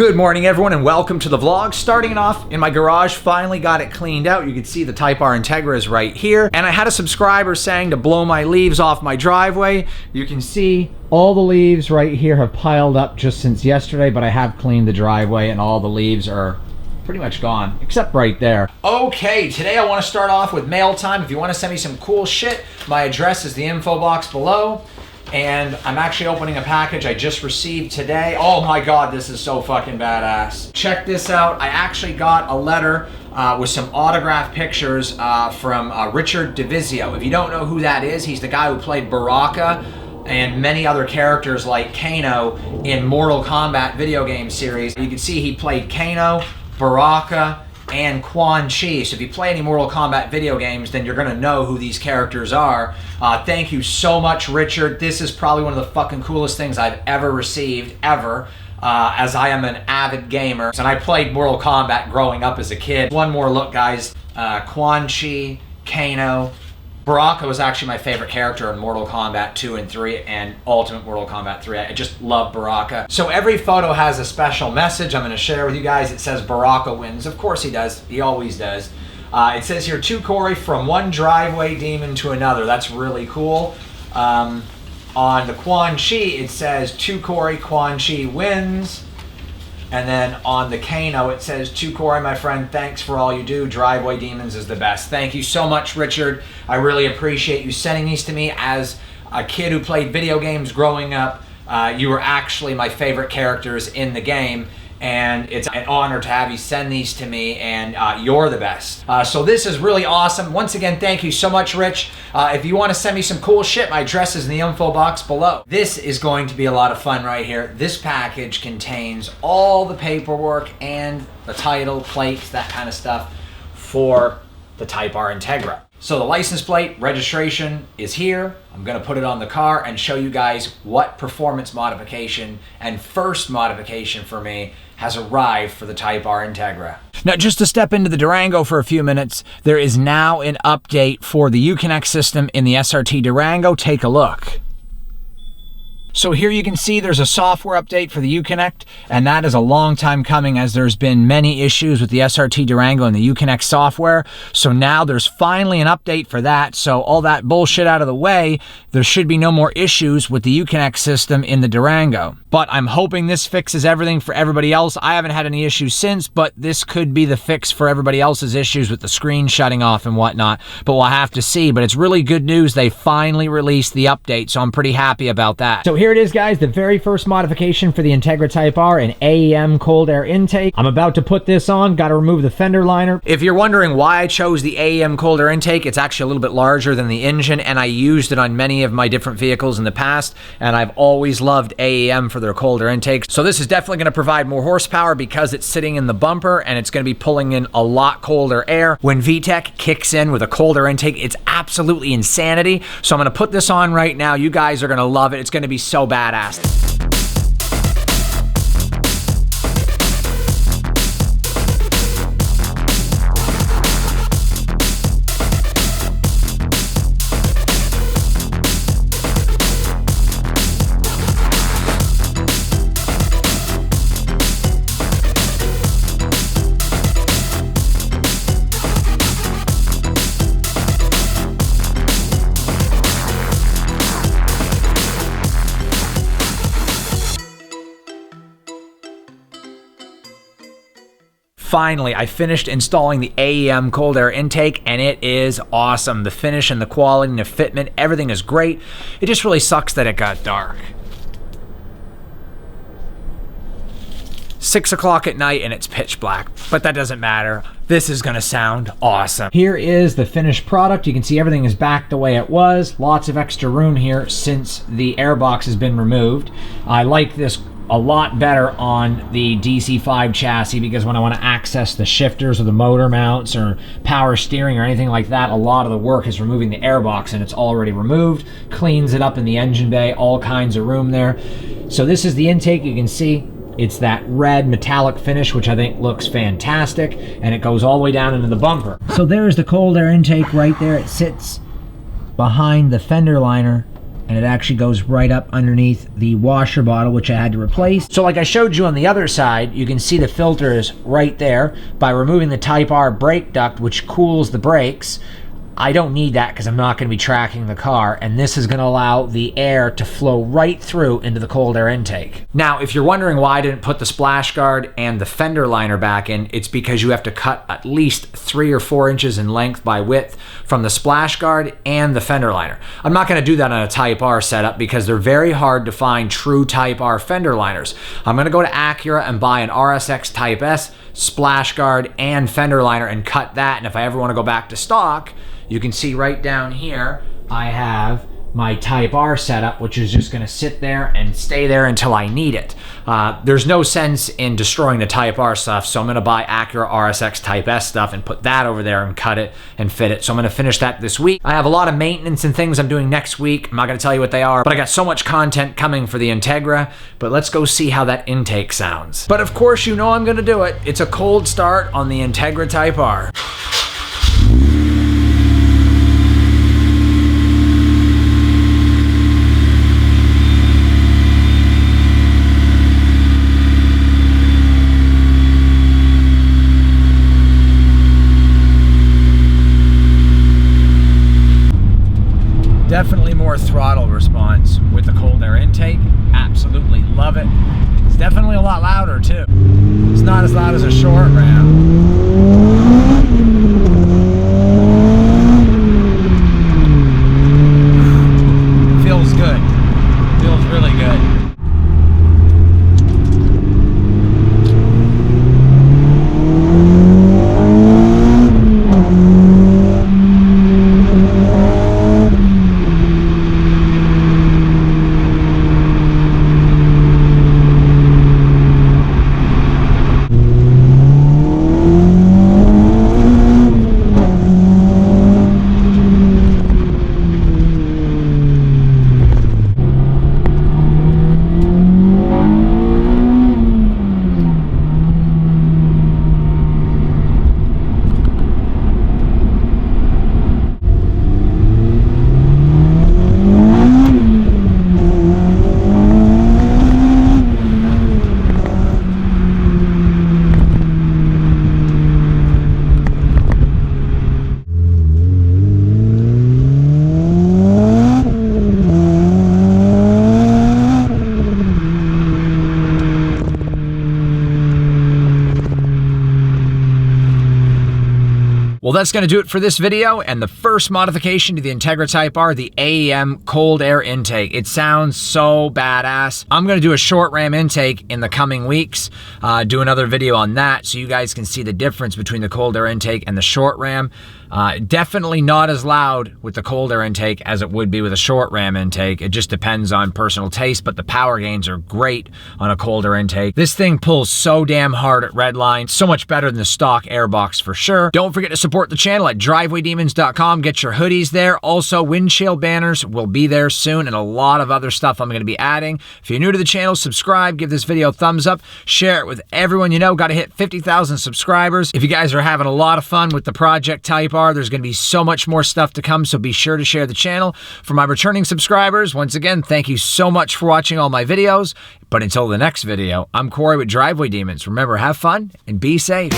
Good morning everyone and welcome to the vlog. Starting it off in my garage, finally got it cleaned out. You can see the Type R Integra is right here. And I had a subscriber saying to blow my leaves off my driveway. You can see all the leaves right here have piled up just since yesterday, but I have cleaned the driveway and all the leaves are pretty much gone, except right there. Okay, today I want to start off with mail time. If you want to send me some cool shit, my address is the info box below. And I'm actually opening a package I just received today. Oh my God, this is so fucking badass. Check this out. I actually got a letter with some autographed pictures from Richard DeVizio. If you don't know who that is, he's the guy who played Baraka and many other characters like Kano in Mortal Kombat video game series. You can see he played Kano, Baraka, and Quan Chi. So if you play any Mortal Kombat video games, then you're gonna know who these characters are. Thank you so much, Richard. This is probably one of the fucking coolest things I've ever received, ever, as I am an avid gamer. And I played Mortal Kombat growing up as a kid. One more look, guys. Quan Chi, Kano. Baraka was actually my favorite character in Mortal Kombat 2 and 3 and Ultimate Mortal Kombat 3. I just love Baraka. So every photo has a special message I'm going to share with you guys. It says Baraka wins. Of course he does. He always does. It says here, to Corey, from one driveway demon to another. That's really cool. On the Quan Chi, it says, to Corey, Quan Chi wins. And then on the Kano, it says, to Corey, my friend, thanks for all you do. Driveway Demons is the best. Thank you so much, Richard. I really appreciate you sending these to me. As a kid who played video games growing up, you were actually my favorite characters in the game. And it's an honor to have you send these to me, and you're the best. So this is really awesome. Once again, thank you so much, Rich. If you want to send me some cool shit, my address is in the info box below. This is going to be a lot of fun right here. This package contains all the paperwork and the title, plates, that kind of stuff for the Type R Integra. So the license plate registration is here. I'm gonna put it on the car and show you guys what performance modification and first modification for me has arrived for the Type R Integra. Now, just to step into the Durango for a few minutes, there is now an update for the Uconnect system in the SRT Durango. Take a look. So here you can see there's a software update for the Uconnect, and that is a long time coming as there's been many issues with the SRT Durango and the Uconnect software. So now there's finally an update for that. So all that bullshit out of the way, there should be no more issues with the Uconnect system in the Durango. But I'm hoping this fixes everything for everybody else. I haven't had any issues since, but this could be the fix for everybody else's issues with the screen shutting off and whatnot. But we'll have to see. But it's really good news. They finally released the update, so I'm pretty happy about that. So here it is, guys, the very first modification for the Integra Type R, an Aem Cold Air Intake. I'm about to put this on, got to remove the fender liner. If you're wondering why I chose the Aem Cold Air Intake, it's actually a little bit larger than the engine, and I used it on many of my different vehicles in the past, and I've always loved Aem for their cold air intakes. So this is definitely going to provide more horsepower because it's sitting in the bumper, and it's going to be pulling in a lot colder air. When vtec kicks in with a cold air intake, it's absolutely insanity. So I'm going to put this on right now. You guys are going to love it. It's going to be so badass. Finally, I finished installing the Aem Cold Air Intake, and it is awesome. The finish and the quality and the fitment, everything is great. It just really sucks that it got dark. 6 o'clock at night and it's pitch black, but that doesn't matter. This is gonna sound awesome. Here is the finished product. You can see everything is back the way it was. Lots of extra room here since the airbox has been removed. I like this a lot better on the DC5 chassis because when I want to access the shifters or the motor mounts or power steering or anything like that, a lot of the work is removing the airbox, and it's already removed. Cleans it up in the engine bay, all kinds of room there. So this is the intake. You can see it's that red metallic finish, which I think looks fantastic, and it goes all the way down into the bumper. So there's the cold air intake right there. It sits behind the fender liner and it actually goes right up underneath the washer bottle, which I had to replace. So like I showed you on the other side, you can see the filter is right there. By removing the Type R brake duct, which cools the brakes, I don't need that because I'm not going to be tracking the car, and this is going to allow the air to flow right through into the cold air intake. Now, if you're wondering why I didn't put the splash guard and the fender liner back in, it's because you have to cut at least 3 or 4 inches in length by width from the splash guard and the fender liner. I'm not going to do that on a Type R setup because they're very hard to find true Type R fender liners. I'm going to go to Acura and buy an RSX Type S splash guard and fender liner and cut that, and if I ever want to go back to stock, you can see right down here, I have my Type R setup, which is just gonna sit there and stay there until I need it. There's no sense in destroying the Type R stuff, so I'm gonna buy Acura RSX Type S stuff and put that over there and cut it and fit it. So I'm gonna finish that this week. I have a lot of maintenance and things I'm doing next week. I'm not gonna tell you what they are, but I got so much content coming for the Integra, but let's go see how that intake sounds. But of course, you know I'm gonna do it. It's a cold start on the Integra Type R. Definitely more throttle response with the cold air intake. Absolutely love it. It's definitely a lot louder too. It's not as loud as a short ram. Feels good. Feels really good. Well, that's going to do it for this video, and the first modification to the Integra Type R, the Aem Cold Air Intake. It sounds so badass. I'm going to do a short ram intake in the coming weeks, do another video on that so you guys can see the difference between the cold air intake and the short ram. Definitely not as loud with the cold air intake as it would be with a short ram intake. It just depends on personal taste, but the power gains are great on a cold air intake. This thing pulls so damn hard at redline, so much better than the stock airbox for sure. Don't forget to support the channel at drivewaydemons.com. Get your hoodies there. Also, windshield banners will be there soon, and a lot of other stuff I'm going to be adding. If you're new to the channel, subscribe, give this video a thumbs up, share it with everyone you know. Got to hit 50,000 subscribers. If you guys are having a lot of fun with the Project Type R, there's going to be so much more stuff to come, so be sure to share the channel. For my returning subscribers, once again, thank you so much for watching all my videos. But until the next video, I'm Corey with Driveway Demons. Remember, have fun and be safe.